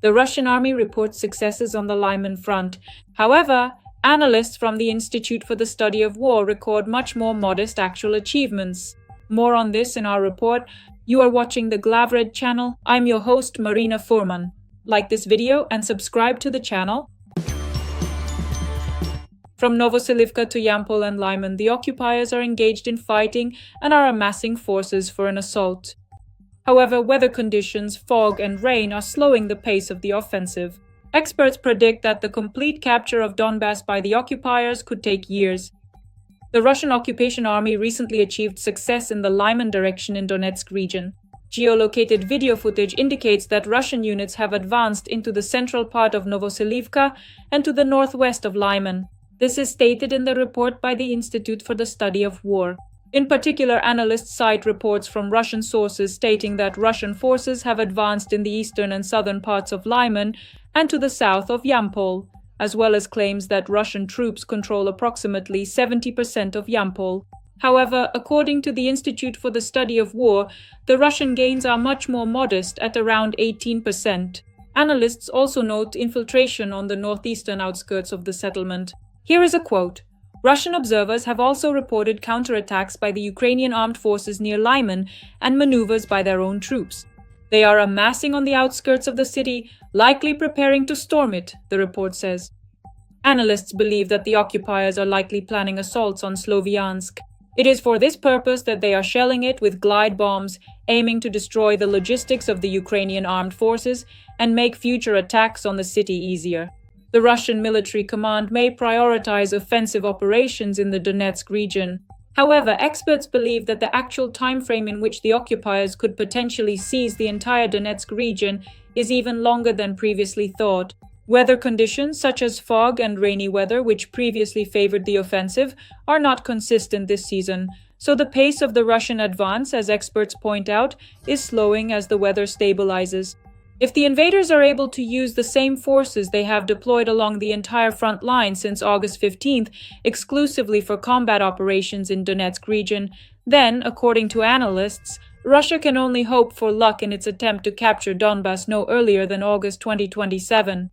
The Russian army reports successes on the Lyman front. However, analysts from the Institute for the Study of War record much more modest actual achievements. More on this in our report. You are watching the Glavred channel. I'm your host, Marina Furman. Like this video and subscribe to the channel. From Novoselivka to Yampol and Lyman, the occupiers are engaged in fighting and are amassing forces for an assault. However, weather conditions, fog and rain are slowing the pace of the offensive. Experts predict that the complete capture of Donbas by the occupiers could take years. The Russian occupation army recently achieved success in the Lyman direction in Donetsk region. Geolocated video footage indicates that Russian units have advanced into the central part of Novoselivka and to the northwest of Lyman. This is stated in the report by the Institute for the Study of War. In particular, analysts cite reports from Russian sources stating that Russian forces have advanced in the eastern and southern parts of Lyman and to the south of Yampol, as well as claims that Russian troops control approximately 70% of Yampol. However, according to the Institute for the Study of War, the Russian gains are much more modest at around 18%. Analysts also note infiltration on the northeastern outskirts of the settlement. Here is a quote. Russian observers have also reported counterattacks by the Ukrainian armed forces near Lyman and maneuvers by their own troops. They are amassing on the outskirts of the city, likely preparing to storm it, the report says. Analysts believe that the occupiers are likely planning assaults on Sloviansk. It is for this purpose that they are shelling it with glide bombs, aiming to destroy the logistics of the Ukrainian armed forces and make future attacks on the city easier. The Russian military command may prioritize offensive operations in the Donetsk region. However, experts believe that the actual time frame in which the occupiers could potentially seize the entire Donetsk region is even longer than previously thought. Weather conditions such as fog and rainy weather, which previously favored the offensive, are not consistent this season, so the pace of the Russian advance, as experts point out, is slowing as the weather stabilizes. If the invaders are able to use the same forces they have deployed along the entire front line since August 15th exclusively for combat operations in Donetsk region, then, according to analysts, Russia can only hope for luck in its attempt to capture Donbas no earlier than August 2027.